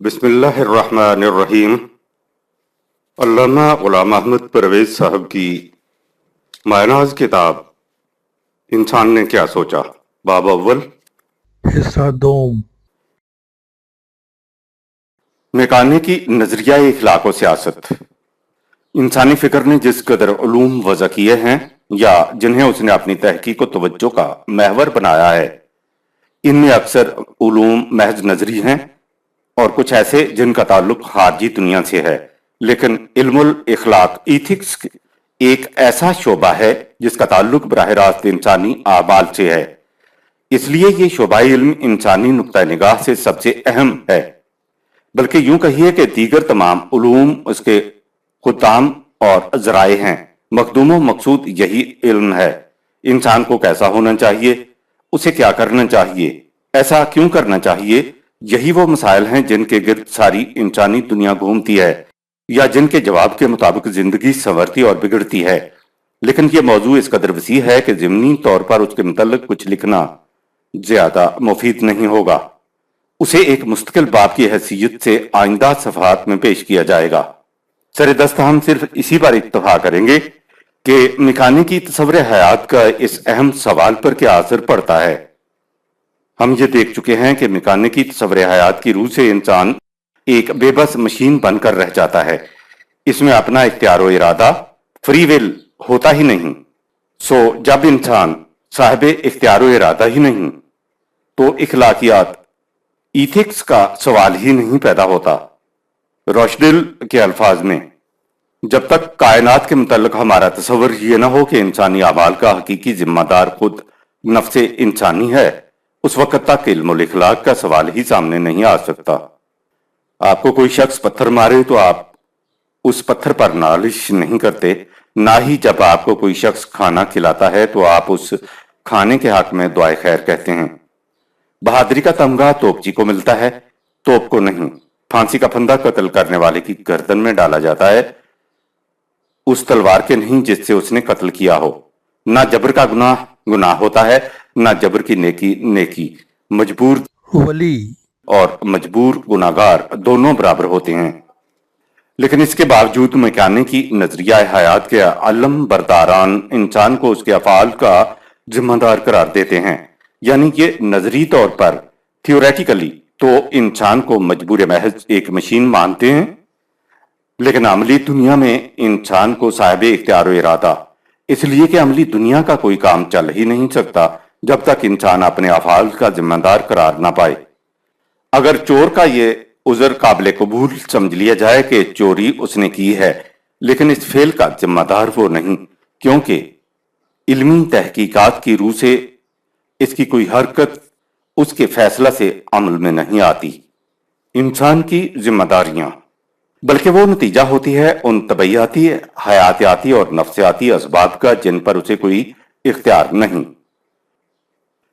بسم اللہ الرحمن الرحیم۔ علامہ غلام احمد پرویز صاحب کی معناز کتاب انسان نے کیا سوچا، باب اول، حصہ دوم۔ میکانیکی نظریہ اخلاق و سیاست۔ انسانی فکر نے جس قدر علوم وضع کیے ہیں یا جنہیں اس نے اپنی تحقیق و توجہ کا محور بنایا ہے، ان میں اکثر علوم محض نظری ہیں اور کچھ ایسے جن کا تعلق خارجی دنیا سے ہے، لیکن علم الاخلاق ایتھکس ایک ایسا شعبہ ہے جس کا تعلق براہ راست انسانی اعمال سے ہے۔ اس لیے یہ شعبہ علم انسانی نقطہ نگاہ سے سب سے اہم ہے، بلکہ یوں کہیے کہ دیگر تمام علوم اس کے خدام اور ذرائع ہیں۔ مخدوم و مقصود یہی علم ہے۔ انسان کو کیسا ہونا چاہیے، اسے کیا کرنا چاہیے، ایسا کیوں کرنا چاہیے، یہی وہ مسائل ہیں جن کے گرد ساری انسانی دنیا گھومتی ہے یا جن کے جواب کے مطابق زندگی سنورتی اور بگڑتی ہے۔ لیکن یہ موضوع اس قدر وسیع ہے کہ ضمنی طور پر اس کے متعلق کچھ لکھنا زیادہ مفید نہیں ہوگا۔ اسے ایک مستقل باب کی حیثیت سے آئندہ صفحات میں پیش کیا جائے گا۔ سر دست ہم صرف اسی پر اکتفا کریں گے کہ میکانیکی تصور حیات کا اس اہم سوال پر کیا اثر پڑتا ہے۔ ہم یہ دیکھ چکے ہیں کہ میکانیکی تصور حیات کی روح سے انسان ایک بے بس مشین بن کر رہ جاتا ہے۔ اس میں اپنا اختیار و ارادہ، فری ول ہوتا ہی نہیں۔ سو جب انسان صاحب اختیار و ارادہ ہی نہیں تو اخلاقیات ایتھکس کا سوال ہی نہیں پیدا ہوتا۔ روشڈل کے الفاظ میں، جب تک کائنات کے متعلق ہمارا تصور یہ نہ ہو کہ انسانی اعمال کا حقیقی ذمہ دار خود نفس انسانی ہے، اس وقت تک علم الاخلاق کا سوال ہی سامنے نہیں آ سکتا۔ آپ کو کوئی شخص پتھر مارے تو آپ اس پتھر پر نالش نہیں کرتے، نہ ہی جب آپ کو کوئی شخص کھانا کھلاتا ہے تو آپ اس کھانے کے حق میں دعائے خیر کہتے ہیں۔ بہادری کا تمغہ توپچی کو ملتا ہے، توپ کو نہیں۔ پھانسی کا پھندا قتل کرنے والے کی گردن میں ڈالا جاتا ہے، اس تلوار کے نہیں جس سے اس نے قتل کیا ہو۔ نہ جبر کا گناہ گناہ ہوتا ہے، نہ جبر کی نیکی نیکی۔ مجبور ولی اور مجبور گناہگار دونوں برابر ہوتے ہیں۔ لیکن اس کے باوجود میکانیکی نظریہ حیات کے علم برداران انسان کو اس کے افعال کا ذمہ دار قرار دیتے ہیں۔ یعنی کہ نظری طور پر تھیوریٹیکلی تو انسان کو مجبور محض ایک مشین مانتے ہیں، لیکن عملی دنیا میں انسان کو صاحب اختیار و ارادہ، اس لیے کہ عملی دنیا کا کوئی کام چل ہی نہیں سکتا جب تک انسان اپنے افعال کا ذمہ دار قرار نہ پائے۔ اگر چور کا یہ عذر قابل قبول سمجھ لیا جائے کہ چوری اس نے کی ہے، لیکن اس فعل کا ذمہ دار وہ نہیں، کیونکہ علمی تحقیقات کی روح سے اس کی کوئی حرکت اس کے فیصلہ سے عمل میں نہیں آتی۔ انسان کی ذمہ داریاں بلکہ وہ نتیجہ ہوتی ہے ان طبیعیاتی، حیاتیاتی اور نفسیاتی اسباب کا جن پر اسے کوئی اختیار نہیں۔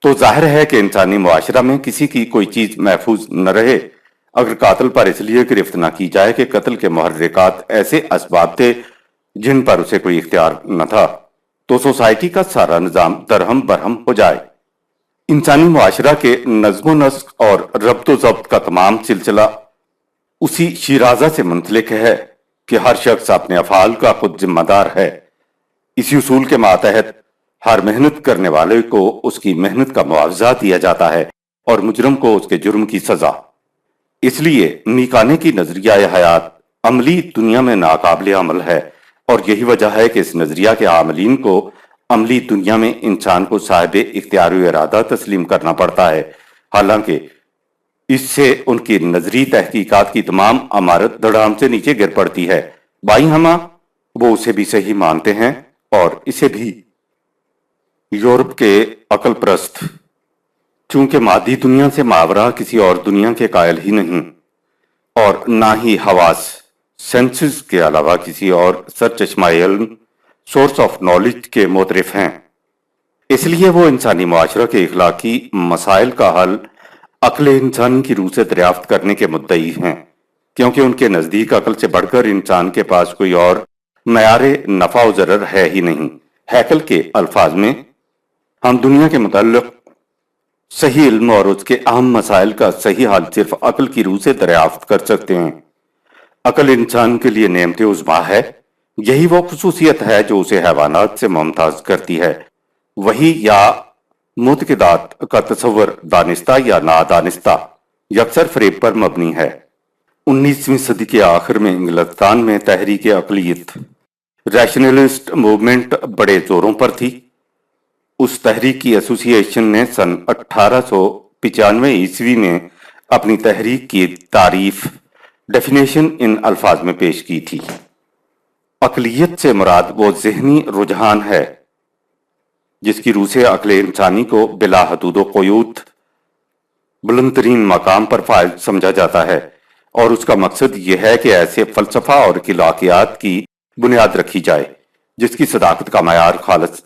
تو ظاہر ہے کہ انسانی معاشرہ میں کسی کی کوئی چیز محفوظ نہ رہے۔ اگر قاتل پر اس لیے گرفت نہ کی جائے کہ قتل کے محرکات ایسے اسباب تھے جن پر اسے کوئی اختیار نہ تھا، تو سوسائٹی کا سارا نظام درہم برہم ہو جائے۔ انسانی معاشرہ کے نظم و نسق اور ربط و ضبط کا تمام سلسلہ اسی شیرازہ سے منسلک ہے کہ ہر شخص اپنے افعال کا خود ذمہ دار ہے۔ اسی اصول کے ماتحت ہر محنت کرنے والے کو اس کی محنت کا معاوضہ دیا جاتا ہے اور مجرم کو اس کے جرم کی سزا۔ اس لیے میکانیکی نظریہ حیات عملی دنیا میں ناقابل عمل ہے، اور یہی وجہ ہے کہ اس نظریہ کے عاملین کو عملی دنیا میں انسان کو صاحب اختیار و ارادہ تسلیم کرنا پڑتا ہے، حالانکہ اس سے ان کی نظری تحقیقات کی تمام عمارت دھڑام سے نیچے گر پڑتی ہے۔ بائیں ہمہ وہ اسے بھی صحیح مانتے ہیں اور اسے بھی۔ یورپ کے عقل پرست چونکہ مادی دنیا سے ماورا کسی اور دنیا کے قائل ہی نہیں، اور نہ ہی حواس سینسز کے علاوہ کسی اور سرچشمہ علم سورس آف نالج کے معترف ہیں، اس لیے وہ انسانی معاشرہ کے اخلاقی مسائل کا حل عقل انسانی کی روح سے دریافت کرنے کے مدعی ہیں، کیونکہ ان کے نزدیک عقل سے بڑھ کر انسان کے پاس کوئی اور معیار نفع و ضرر ہے ہی نہیں۔ ہیکل کے الفاظ میں، ہم دنیا کے متعلق صحیح علم اور اس کے اہم مسائل کا صحیح حل صرف عقل کی روح سے دریافت کر سکتے ہیں۔ عقل انسان کے لیے نعمت عظمیٰ ہے۔ یہی وہ خصوصیت ہے جو اسے حیوانات سے ممتاز کرتی ہے۔ وہی یا معتقدات کا تصور دانستہ یا نادانستہ یکسر فریب پر مبنی ہے۔ 19ویں صدی کے آخر میں انگلستان میں تحریک اقلیت ریشنلسٹ موومنٹ بڑے زوروں پر تھی۔ اس تحریک کی ایسوسی ایشن نے سن 1895 عیسوی میں اپنی تحریک کی تعریف ڈیفینیشن ان الفاظ میں پیش کی تھی: اقلیت سے مراد وہ ذہنی رجحان ہے جس کی روح سے عقل انسانی کو بلا حدود و قیود بلند ترین مقام پر فائز سمجھا جاتا ہے، اور اس کا مقصد یہ ہے کہ ایسے فلسفہ اور اخلاقیات کی بنیاد رکھی جائے جس کی صداقت کا معیار خالص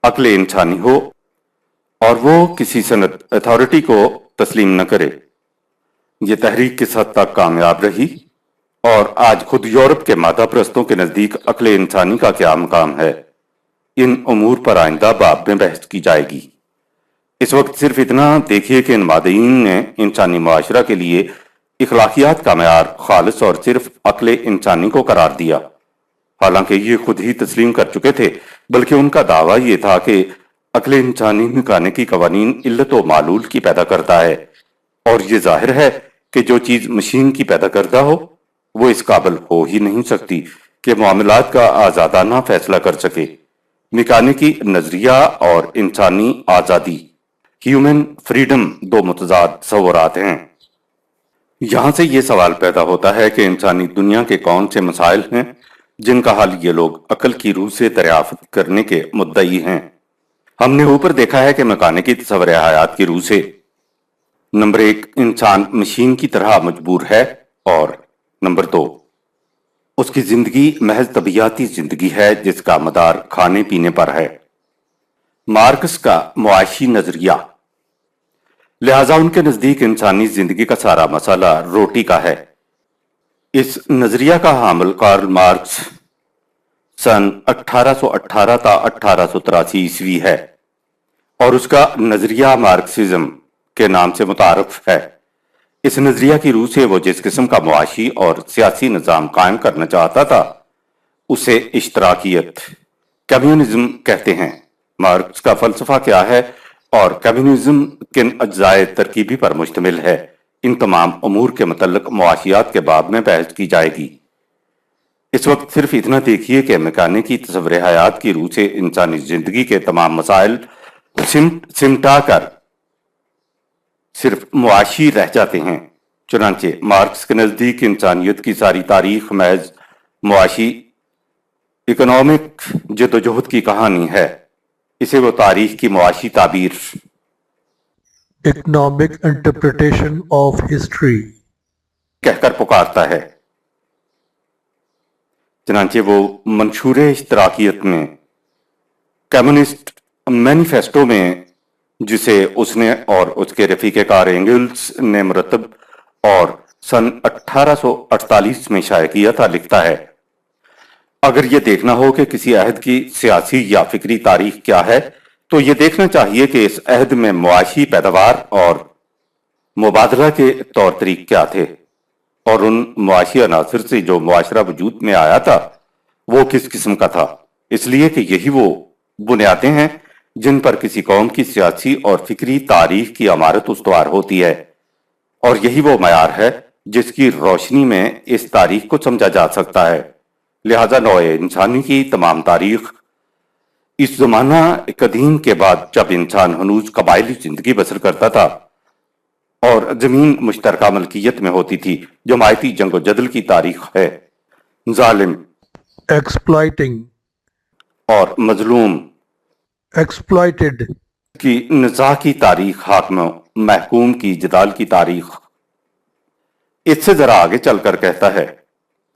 عقل انسانی ہو اور وہ کسی سند اتھارٹی کو تسلیم نہ کرے۔ یہ تحریک کس حد تک کامیاب رہی اور آج خود یورپ کے مادہ پرستوں کے نزدیک عقل انسانی کا کیا مقام ہے، ان امور پر آئندہ باب میں بحث کی جائے گی۔ اس وقت صرف اتنا دیکھیے کہ ان مادئین نے انسانی معاشرہ کے لیے اخلاقیات کا معیار خالص اور صرف عقل انسانی کو قرار دیا، حالانکہ یہ خود ہی تسلیم کر چکے تھے، بلکہ ان کا دعویٰ یہ تھا کہ عقل انسانی میکانیکی قوانین علت و معلول کی پیدا کرتا ہے، اور یہ ظاہر ہے کہ جو چیز مشین کی پیدا کردہ ہو وہ اس قابل ہو ہی نہیں سکتی کہ معاملات کا آزادانہ فیصلہ کر سکے۔ میکانیکی نظریہ اور انسانی آزادی، ہیومن فریڈم، دو متضاد تصورات ہیں۔ یہاں سے یہ سوال پیدا ہوتا ہے کہ انسانی دنیا کے کون سے مسائل ہیں جن کا حل یہ لوگ عقل کی روح سے دریافت کرنے کے مدعی ہیں۔ ہم نے اوپر دیکھا ہے کہ میکانیکی تصور حیات کی روح سے نمبر 1 انسان مشین کی طرح مجبور ہے، اور نمبر 2 اس کی زندگی محض طبیعیاتی زندگی ہے جس کا مدار کھانے پینے پر ہے۔ مارکس کا معاشی نظریہ، لہذا ان کے نزدیک انسانی زندگی کا سارا مسئلہ روٹی کا ہے۔ اس نظریہ کا حامل کارل مارکس سن 1818 تا 1883 عیسوی ہے، اور اس کا نظریہ مارکسزم کے نام سے متعارف ہے۔ اس نظریہ کی روح سے وہ جس قسم کا معاشی اور سیاسی نظام قائم کرنا چاہتا تھا اسے اشتراکیت، کمیونزم کہتے ہیں۔ مارکس کا فلسفہ کیا ہے اور کمیونزم کن اجزائے ترکیبی پر مشتمل ہے، ان تمام امور کے متعلق معاشیات کے باب میں بحث کی جائے گی۔ اس وقت صرف اتنا دیکھیے کہ میکانیکی تصور حیات کی روح سے انسانی زندگی کے تمام مسائل سمٹا کر صرف معاشی رہ جاتے ہیں۔ چنانچہ مارکس کے نزدیک انسانیت کی ساری تاریخ محض معاشی اکنامک جدوجہد کی کہانی ہے۔ اسے وہ تاریخ کی معاشی تعبیر Economic Interpretation of History کہہ کر پکارتا ہے۔ چنانچہ وہ منشور اشتراکیت میں کمیونسٹ مینیفیسٹو میں، جسے اس نے اور اس کے رفیق کار اینگلز نے مرتب اور سن 1848 میں شائع کیا تھا، لکھتا ہے: اگر یہ دیکھنا ہو کہ کسی عہد کی سیاسی یا فکری تاریخ کیا ہے تو یہ دیکھنا چاہیے کہ اس عہد میں معاشی پیداوار اور مبادلہ کے طور طریق کیا تھے، اور ان معاشی عناصر سے جو معاشرہ وجود میں آیا تھا وہ کس قسم کا تھا، اس لیے کہ یہی وہ بنیادیں ہیں جن پر کسی قوم کی سیاسی اور فکری تاریخ کی عمارت استوار ہوتی ہے، اور یہی وہ معیار ہے جس کی روشنی میں اس تاریخ کو سمجھا جا سکتا ہے۔ لہذا نوع انسانی کی تمام تاریخ اس زمانہ قدیم کے بعد، جب انسان ہنوز قبائلی زندگی بسر کرتا تھا اور زمین مشترکہ ملکیت میں ہوتی تھی، جماعتی جنگ و جدل کی تاریخ ہے۔ ظالم Exploiting اور مظلوم Exploited کی نزاع کی تاریخ، حاکم و محکوم کی جدال کی تاریخ۔ اس سے ذرا آگے چل کر کہتا ہے: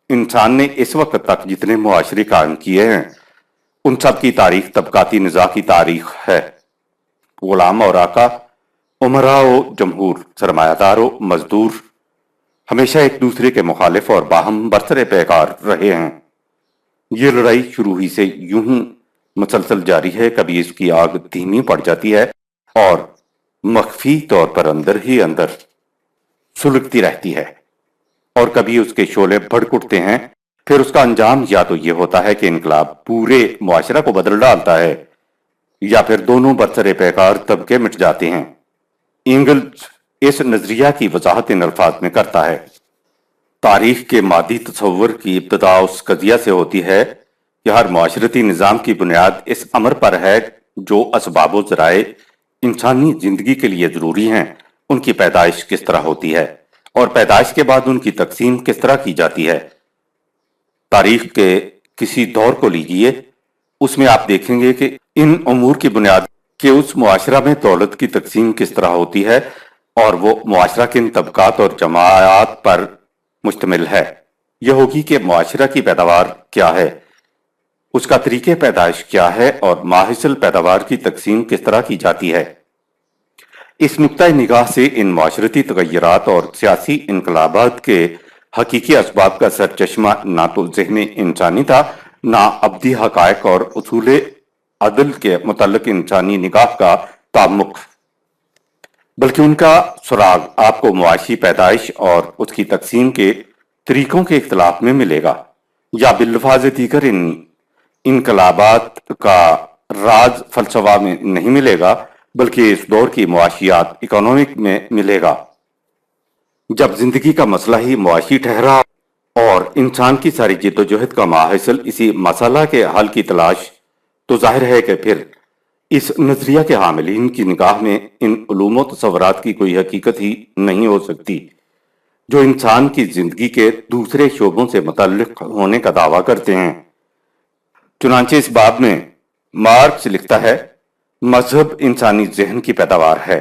انسان نے اس وقت تک جتنے معاشرے قائم کیے ہیں ان سب کی تاریخ طبقاتی نزاع کی تاریخ ہے۔ غلام اور آقا، امراء و جمہور، سرمایہ دار و مزدور ہمیشہ ایک دوسرے کے مخالف اور باہم برسر پیکار رہے ہیں۔ یہ لڑائی شروع ہی سے یوں ہی مسلسل جاری ہے، کبھی اس کی آگ دھیمی پڑ جاتی ہے اور مخفی طور پر اندر ہی اندر سلگتی رہتی ہے اور کبھی اس کے شعلے بھڑک اٹھتے ہیں۔ پھر اس کا انجام یا تو یہ ہوتا ہے کہ انقلاب پورے معاشرہ کو بدل ڈالتا ہے یا پھر دونوں برسر پیکار طبقے مٹ جاتے ہیں۔ اینگلز اس نظریہ کی وضاحت ان الفاظ میں کرتا ہے: تاریخ کے مادی تصور کی ابتدا اس قضیہ سے ہوتی ہے کہ ہر معاشرتی نظام کی بنیاد اس امر پر ہے جو اسباب و ذرائع انسانی زندگی کے لیے ضروری ہیں ان کی پیدائش کس طرح ہوتی ہے اور پیدائش کے بعد ان کی تقسیم کس طرح کی جاتی ہے۔ تاریخ کے کسی دور کو لیجئے، اس میں آپ دیکھیں گے کہ ان امور کی بنیاد کہ اس معاشرہ میں دولت کی تقسیم کس طرح ہوتی ہے اور وہ معاشرہ کن طبقات اور جماعت پر مشتمل ہے۔ یہ ہوگی کہ معاشرہ کی پیداوار کیا ہے، اس کا طریقہ پیدائش کیا ہے اور ماحصل پیداوار کی تقسیم کس طرح کی جاتی ہے۔ اس نقطۂ نگاہ سے ان معاشرتی تغیرات اور سیاسی انقلابات کے حقیقی اسباب کا سرچشمہ نہ تو ذہن انسانی تھا، نہ ابدی حقائق اور اصول عدل کے متعلق انسانی نگاہ کا تعمق، بلکہ ان کا سراغ آپ کو معاشی پیدائش اور اس کی تقسیم کے طریقوں کے اختلاف میں ملے گا، یا باللفاظ دیگر ان انقلابات کا راز فلسفہ میں نہیں ملے گا بلکہ اس دور کی معاشیات اکنامک میں ملے گا۔ جب زندگی کا مسئلہ ہی معاشی ٹھہرا اور انسان کی ساری جد و جہد کا ماحصل اسی مسئلہ کے حل کی تلاش، تو ظاہر ہے کہ پھر اس نظریہ کے حاملین کی نگاہ میں ان علوم و تصورات کی کوئی حقیقت ہی نہیں ہو سکتی جو انسان کی زندگی کے دوسرے شعبوں سے متعلق ہونے کا دعویٰ کرتے ہیں۔ چنانچہ اس باب میں مارکس لکھتا ہے: مذہب انسانی ذہن کی پیداوار ہے،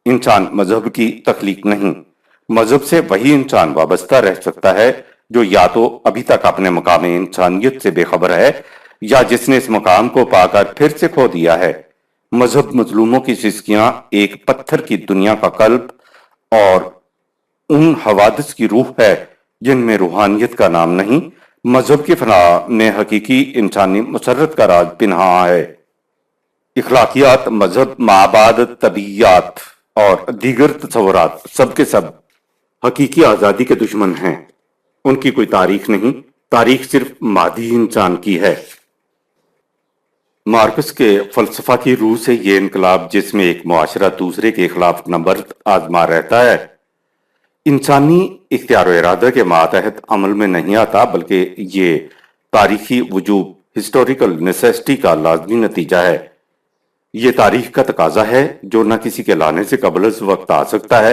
انسان مذہب کی تخلیق نہیں۔ مذہب سے وہی انسان وابستہ رہ سکتا ہے جو یا تو ابھی تک اپنے مقام انسانیت سے بے خبر ہے یا جس نے اس مقام کو پا کر پھر سے کھو دیا ہے۔ مذہب مظلوموں کی سسکیاں، ایک پتھر کی دنیا کا قلب اور ان حوادث کی روح ہے جن میں روحانیت کا نام نہیں۔ مذہب کی فنا میں حقیقی انسانی مسرت کا راز پنہاں ہے۔ اخلاقیات، مذہب، معباد، طبیعیات اور دیگر تصورات سب کے سب حقیقی آزادی کے دشمن ہیں۔ ان کی کوئی تاریخ نہیں، تاریخ صرف مادی انسان کی ہے۔ مارکس کے فلسفہ کی روح سے یہ انقلاب جس میں ایک معاشرہ دوسرے کے خلاف نبرد آزما رہتا ہے، انسانی اختیار و ارادہ کے ماتحت عمل میں نہیں آتا، بلکہ یہ تاریخی وجوب، ہسٹوریکل نیسیسٹی کا لازمی نتیجہ ہے۔ یہ تاریخ کا تقاضا ہے جو نہ کسی کے لانے سے قبل از وقت آ سکتا ہے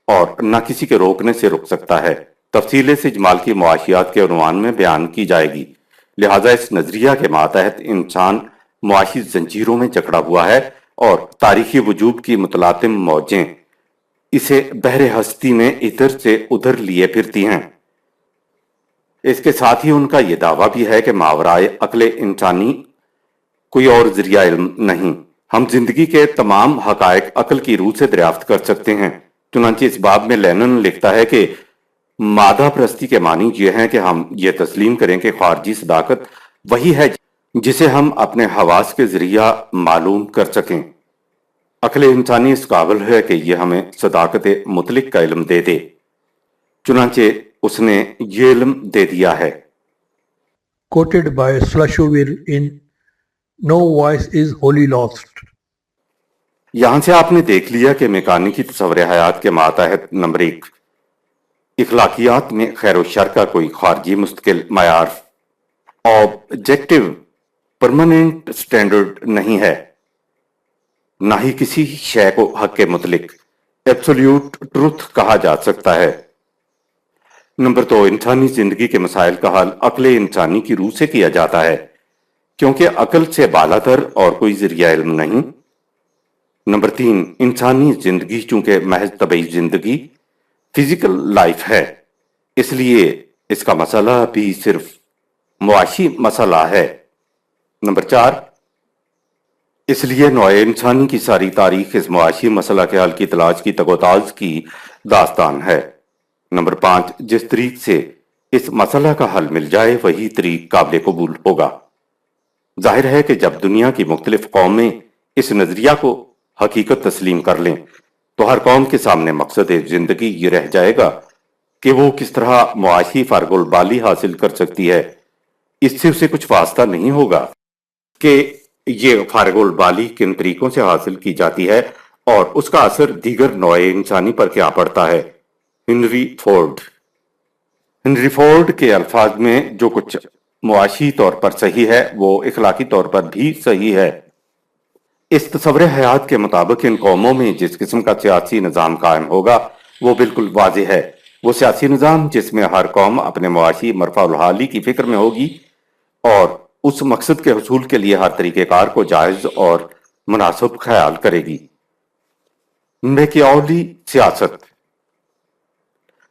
اور نہ کسی کے روکنے سے رک سکتا ہے۔ تفصیل سے جمال کی معاشیات کے عنوان میں بیان کی جائے گی، لہٰذا اس نظریہ کے ماتحت انسان معاشی زنجیروں میں جکڑا ہوا ہے اور تاریخی وجوب کی متلاطم موجیں اسے بحر ہستی میں ادھر سے ادھر لیے پھرتی ہیں۔ اس کے ساتھ ہی ان کا یہ دعویٰ بھی ہے کہ ماورائے عقل انسانی کوئی اور ذریعہ علم نہیں، ہم زندگی کے تمام حقائق عقل کی روح سے دریافت کر سکتے ہیں۔ چنانچہ اس باب میں لینن لکھتا ہے کہ مادہ پرستی کے معنی یہ ہیں کہ ہم یہ تسلیم کریں کہ خارجی صداقت وہی ہے جسے ہم اپنے حواس کے ذریعہ معلوم کر سکیں۔ عقل انسانی اس قابل ہے کہ یہ ہمیں صداقت مطلق کا علم دے دے، چنانچہ اس نے یہ علم دے دیا ہے۔ Quoted by Slushoville in No Voice is Wholly Lost. یہاں سے آپ نے دیکھ لیا کہ میکانیکی تصور حیات کے ماتحت نمبر 1، اخلاقیات میں خیر و شر کا کوئی خارجی مستقل معیار، آبجیکٹو پرماننٹ سٹینڈرڈ نہیں ہے، نہ ہی کسی شے کو حق کے مطلق ایبسولیوٹ ٹروتھ کہا جا سکتا ہے۔ نمبر 2، انسانی زندگی کے مسائل کا حل عقل انسانی کی روح سے کیا جاتا ہے، کیونکہ عقل سے بالاتر اور کوئی ذریعہ علم نہیں۔ نمبر 3، انسانی زندگی چونکہ محض طبعی زندگی فزیکل لائف ہے، اس لیے اس کا مسئلہ بھی صرف معاشی مسئلہ ہے۔ نمبر 4، اس لیے نوع انسانی کی ساری تاریخ اس معاشی مسئلہ کے حل کی تلاش کی تگوتاز کی داستان ہے۔ نمبر 5، جس طریق سے اس مسئلہ کا حل مل جائے وہی طریق قابل قبول ہوگا۔ ظاہر ہے کہ جب دنیا کی مختلف قومیں اس نظریہ کو حقیقت تسلیم کر لیں تو ہر قوم کے سامنے مقصد زندگی یہ رہ جائے گا کہ وہ کس طرح معاشی فارغ البالی حاصل کر سکتی ہے۔ اس سے اسے کچھ واسطہ نہیں ہوگا کہ یہ فارغ البالی کن طریقوں سے حاصل کی جاتی ہے اور اس کا اثر دیگر نوع انسانی پر کیا پڑتا ہے۔ ہنری فورڈ کے الفاظ میں جو کچھ معاشی طور پر صحیح ہے وہ اخلاقی طور پر بھی صحیح ہے۔ اس تصور حیات کے مطابق ان قوموں میں جس قسم کا سیاسی نظام قائم ہوگا وہ بالکل واضح ہے۔ وہ سیاسی نظام جس میں ہر قوم اپنے معاشی مرفع الحالی کی فکر میں ہوگی اور اس مقصد کے حصول کے لیے ہر طریقہ کار کو جائز اور مناسب خیال کرے گی۔ میکیاولی سیاست،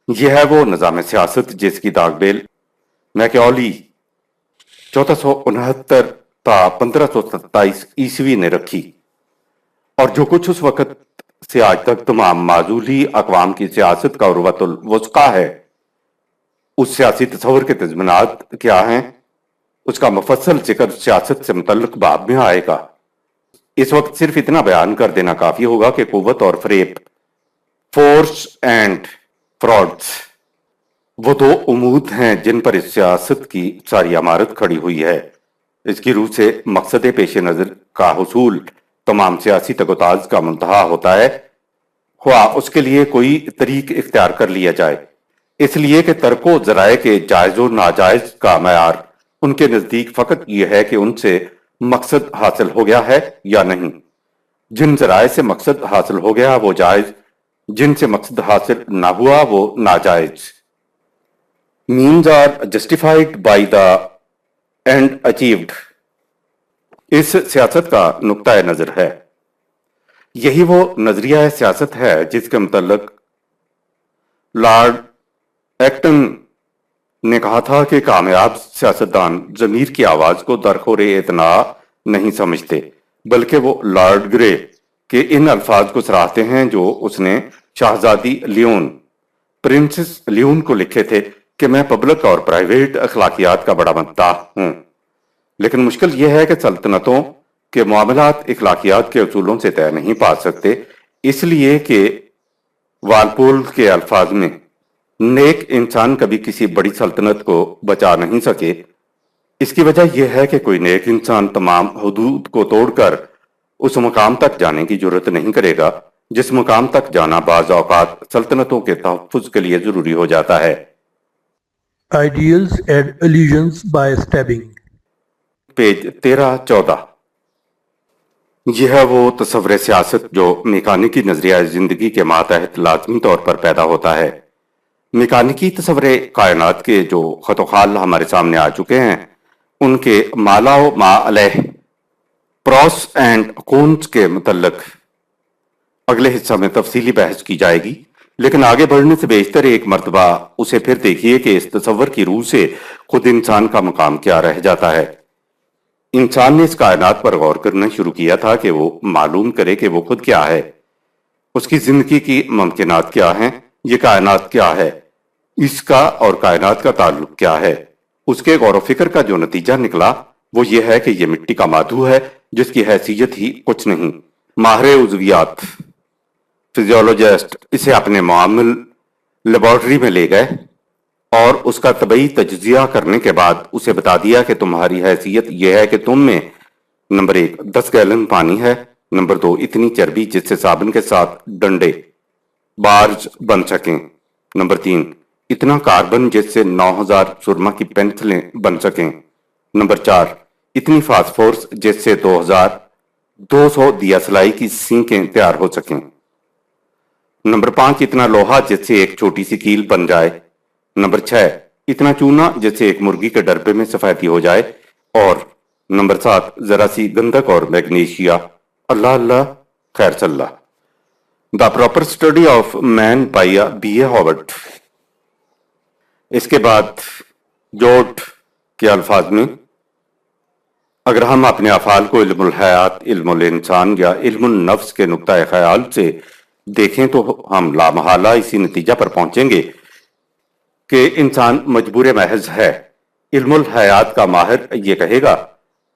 یہ ہے وہ نظام سیاست جس کی داغ بیل میکیاولی 1469 تا 1527 عیسوی نے رکھی، اور جو کچھ اس وقت سے آج تک تمام معزولی اقوام کی سیاست کا عروۃ الوثقی ہے۔ اس سیاسی تصور کے تضمینات کیا ہیں، اس کا مفصل ذکر سیاست سے متعلق باب میں آئے گا۔ اس وقت صرف اتنا بیان کر دینا کافی ہوگا کہ قوت اور فریب، فورس اینڈ فراڈز، وہ دو عمود ہیں جن پر اس سیاست کی ساری عمارت کھڑی ہوئی ہے۔ اس کی روح سے مقصد پیش نظر کا حصول تمام سیاسی تگ و تاز کا منتہا ہوتا ہے، خواہ اس کے لیے کوئی طریق اختیار کر لیا جائے، اس لیے کہ ترک و ذرائع کے جائز و ناجائز کا معیار ان کے نزدیک فقط یہ ہے کہ ان سے مقصد حاصل ہو گیا ہے یا نہیں۔ جن ذرائع سے مقصد حاصل ہو گیا وہ جائز، جن سے مقصد حاصل نہ ہوا وہ ناجائز۔ means are justified by the end achieved، اس سیاست کا نقطہ نظر ہے۔ یہی وہ نظریہ سیاست ہے جس کے متعلق لارڈ ایکٹن نے کہا تھا کہ کامیاب سیاستدان ضمیر کی آواز کو درخور اعتناع نہیں سمجھتے، بلکہ وہ لارڈ گرے کے ان الفاظ کو سراہتے ہیں جو اس نے شاہزادی لیون، پرنسس لیون کو لکھے تھے کہ میں پبلک اور پرائیویٹ اخلاقیات کا بڑا مداح ہوں، لیکن مشکل یہ ہے کہ سلطنتوں کے معاملات اخلاقیات کے اصولوں سے طے نہیں پا سکتے، اس لیے کہ والپول کے الفاظ میں نیک انسان کبھی کسی بڑی سلطنت کو بچا نہیں سکے۔ اس کی وجہ یہ ہے کہ کوئی نیک انسان تمام حدود کو توڑ کر اس مقام تک جانے کی جرت نہیں کرے گا جس مقام تک جانا بعض اوقات سلطنتوں کے تحفظ کے لیے ضروری ہو جاتا ہے۔ Ideals and illusions by stabbing۔ Page 13-14۔ یہ ہے وہ تصور سیاست جو میکانیکی نظریہ زندگی کے ماتحت لازمی طور پر پیدا ہوتا ہے۔ میکانیکی تصور کائنات کے جو خط و خال ہمارے سامنے آ چکے ہیں ان کے مالا و ما علیہ، پروس اینڈ کونس کے متعلق اگلے حصہ میں تفصیلی بحث کی جائے گی، لیکن آگے بڑھنے سے بیشتر ایک مرتبہ اسے پھر دیکھیے کہ اس تصور کی روح سے خود انسان کا مقام کیا رہ جاتا ہے۔ انسان نے اس کائنات پر غور کرنا شروع کیا تھا کہ وہ معلوم کرے کہ وہ خود کیا ہے، اس کی زندگی کی ممکنات کیا ہیں، یہ کائنات کیا ہے، اس کا اور کائنات کا تعلق کیا ہے۔ اس کے غور و فکر کا جو نتیجہ نکلا وہ یہ ہے کہ یہ مٹی کا مادھو ہے جس کی حیثیت ہی کچھ نہیں۔ ماہر عضویات فزیولوجسٹ اسے اپنے معامل لیبارٹری میں لے گئے اور اس کا طبعی تجزیہ کرنے کے بعد اسے بتا دیا کہ تمہاری حیثیت یہ ہے کہ تم میں نمبر 1 10 گیلن پانی ہے، نمبر 2 اتنی چربی جس سے صابن کے ساتھ ڈنڈے بارز بن سکیں، نمبر 3 اتنا کاربن جس سے 9000 سرما کی پینسلیں بن سکیں، نمبر 4 اتنی فاسفورس جس سے 2200 دیا سلائی کی سینکیں تیار ہو سکیں، نمبر 5 اتنا لوہا جس سے ایک چھوٹی سی کیل بن جائے، نمبر 6 اتنا چونا جس سے ایک مرغی کے ڈربے میں سفیدی ہو جائے، اور نمبر 7 ذرا سی گندک اور میگنیشیا۔ اللہ اللہ خیر صلی اللہ۔ The proper study of man by B A Howard. اس کے بعد جوٹ کے الفاظ میں اگر ہم اپنے افعال کو علم الحیات، علم الانسان یا علم النفس کے نقطۂ خیال سے دیکھیں تو ہم لامحالہ اسی نتیجہ پر پہنچیں گے کہ انسان مجبور محض ہے۔ علم الحیات کا ماہر یہ کہے گا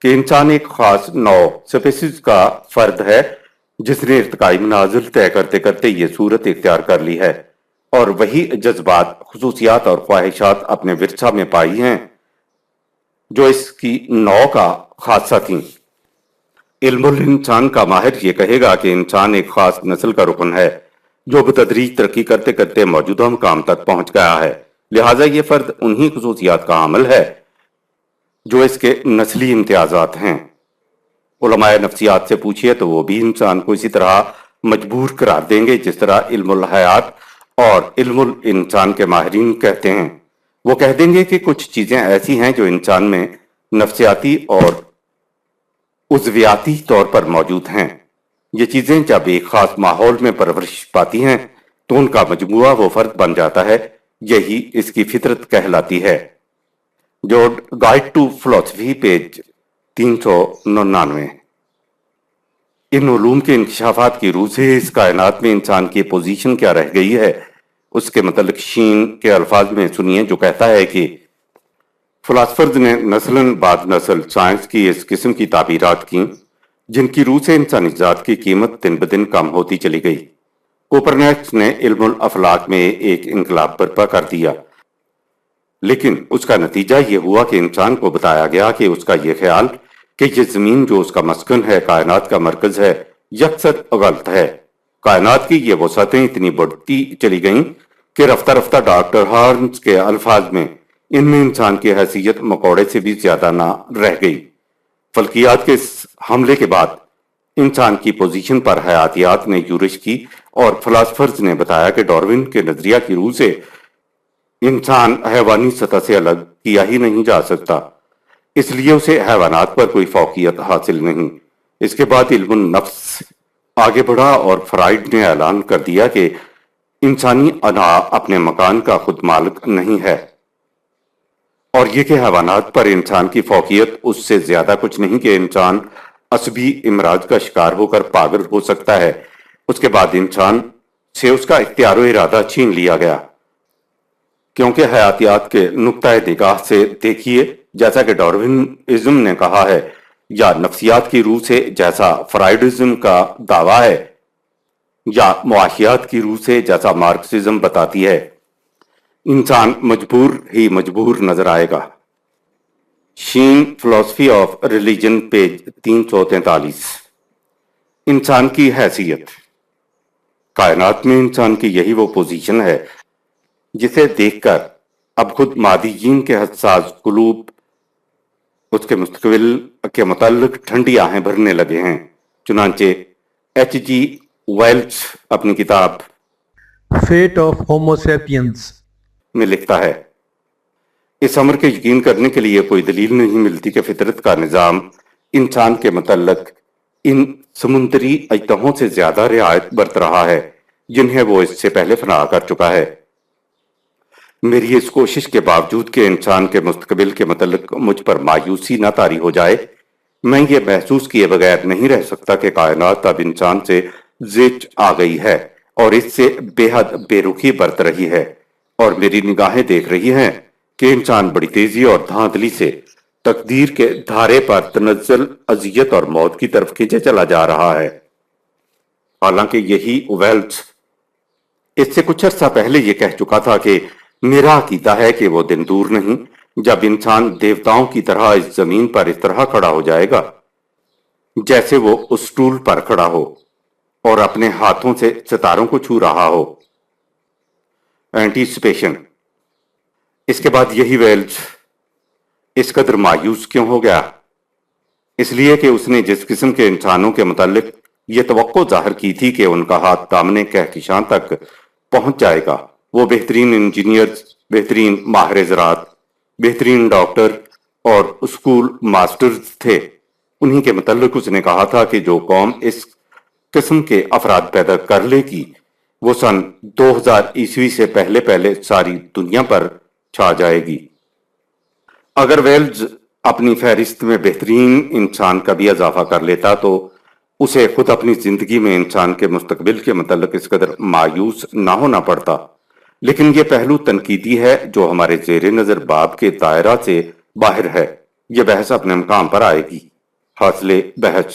کہ انسان ایک خاص نوع سپیسیز کا فرد ہے جس نے ارتقائی منازل طے کرتے کرتے یہ صورت اختیار کر لی ہے اور وہی جذبات، خصوصیات اور خواہشات اپنے ورثہ میں پائی ہیں جو اس کی نوع کا خاصہ تھیں۔ علم الانسان کا ماہر یہ کہے گا کہ انسان ایک خاص نسل کا رکن ہے جو بتدریج ترقی کرتے کرتے موجودہ مقام تک پہنچ گیا ہے، لہٰذا یہ فرد انہی خصوصیات کا حامل ہے جو اس کے نسلی امتیازات ہیں۔ علماء نفسیات سے پوچھئے تو وہ بھی انسان کو اسی طرح مجبور قرار دیں گے جس طرح علم الحیات اور علم الانسان کے ماہرین کہتے ہیں۔ وہ کہہ دیں گے کہ کچھ چیزیں ایسی ہیں جو انسان میں نفسیاتی اور عضویاتی طور پر موجود ہیں۔ یہ چیزیں جب ایک خاص ماحول میں پرورش پاتی ہیں تو ان کا مجموعہ وہ فرد بن جاتا ہے، یہی اس کی فطرت کہلاتی ہے۔ جو گائیڈ ٹو فلسفی پیج 399۔ ان علوم کے انکشافات کی روح سے اس کائنات میں انسان کی پوزیشن کیا رہ گئی ہے اس کے متعلق شین کے الفاظ میں سنیے، جو کہتا ہے کہ فلاسفرز نے نسلاً بعد نسل سائنس کی اس قسم کی تعبیرات کی جن کی روح سے انسانی ذات کی قیمت دن بدن کم ہوتی چلی گئی۔ کوپرنیکس نے علم الافلاک میں ایک انقلاب برپا کر دیا، لیکن اس کا نتیجہ یہ ہوا کہ انسان کو بتایا گیا کہ اس کا یہ خیال کہ یہ زمین جو اس کا مسکن ہے، کائنات کا مرکز ہے، یکسر غلط ہے۔ کائنات کی یہ وسعتیں اتنی بڑھتی چلی گئیں کہ رفتہ رفتہ ڈاکٹر ہارنز کے الفاظ میں ان میں انسان کی حیثیت مکوڑے سے بھی زیادہ نہ رہ گئی۔ فلکیات کے اس حملے کے بعد انسان کی پوزیشن پر حیاتیات نے یورش کی اور فلاسفرز نے بتایا کہ ڈاروین کے نظریہ کی روح سے انسان حیوانی سطح سے الگ کیا ہی نہیں جا سکتا، اس لیے اسے حیوانات پر کوئی فوقیت حاصل نہیں۔ اس کے بعد علم النفس آگے بڑھا اور فرائڈ نے اعلان کر دیا کہ انسانی انا اپنے مکان کا خود مالک نہیں ہے، اور یہ کہ حیوانات پر انسان کی فوقیت اس سے زیادہ کچھ نہیں کہ انسان عصبی امراض کا شکار ہو کر پاگل ہو سکتا ہے۔ اس کے بعد انسان سے اس کا اختیار و ارادہ چھین لیا گیا، کیونکہ حیاتیات کے نقطۂ نگاہ سے دیکھیے، جیسا کہ ڈاروینزم نے کہا ہے، یا نفسیات کی روح سے جیسا فرائڈزم کا دعویٰ ہے، یا معاشیات کی روح سے جیسا مارکسزم بتاتی ہے، انسان مجبور ہی مجبور نظر آئے گا۔ شین فلسفی آف ریلیجن پیج 343۔ انسان کی حیثیت۔ کائنات میں انسان کی یہی وہ پوزیشن ہے جسے دیکھ کر اب خود مادیین کے حساس قلوب اس کے مستقبل کے متعلق ٹھنڈی آہیں بھرنے لگے ہیں۔ چنانچہ ایچ جی ویلز اپنی کتاب Fate of Homo sapiens میں لکھتا ہے، اس امر کے یقین کرنے کے لیے کوئی دلیل نہیں ملتی کہ فطرت کا نظام انسان کے متعلق ان سمندری اجتہوں سے زیادہ رعایت برت رہا ہے جنہیں وہ اس سے پہلے فنا کر چکا ہے۔ میری اس کوشش کے باوجود کہ انسان کے مستقبل کے متعلق مجھ پر مایوسی نہ طاری ہو جائے، میں یہ محسوس کیے بغیر نہیں رہ سکتا کہ کائنات اب انسان سے زچ آ گئی ہے اور اس سے بے حد بے رخی برت رہی ہے، اور میری نگاہیں دیکھ رہی ہیں کہ انسان بڑی تیزی اور دھاندلی سے تقدیر کے دھارے پر تنزل، اذیت اور موت کی طرف کھینچے چلا جا رہا ہے۔ حالانکہ یہی ویلز اس سے کچھ عرصہ پہلے یہ کہہ چکا تھا کہ میرا عقیدہ ہے کہ وہ دن دور نہیں جب انسان دیوتاؤں کی طرح اس زمین پر اس طرح کھڑا ہو جائے گا جیسے وہ اس سٹول پر کھڑا ہو اور اپنے ہاتھوں سے ستاروں کو چھو رہا ہو۔ اینٹیسپیشن۔ اس کے بعد یہی ویلز اس قدر مایوس کیوں ہو گیا؟ اس لیے کہ اس نے جس قسم کے انسانوں کے متعلق یہ توقع ظاہر کی تھی کہ ان کا ہاتھ دامنے کہکشاں تک پہنچ جائے گا، وہ بہترین انجینئرز، بہترین ماہر زراعت، بہترین ڈاکٹر اور اسکول ماسٹرز تھے، انہی کے متعلق اس نے کہا تھا کہ جو قوم اس قسم کے افراد پیدا کر لے گی وہ سن 2000 سے پہلے ساری دنیا پر چھا جائے گی۔ اگر ویلز اپنی فہرست میں بہترین انسان کا بھی اضافہ کر لیتا تو اسے خود اپنی زندگی میں انسان کے مستقبل کے متعلق اس قدر مایوس نہ ہونا پڑتا، لیکن یہ پہلو تنقیدی ہے جو ہمارے زیر نظر باب کے دائرہ سے باہر ہے۔ یہ بحث اپنے مقام پر آئے گی۔ حاصل بحث،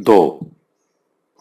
2,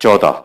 14,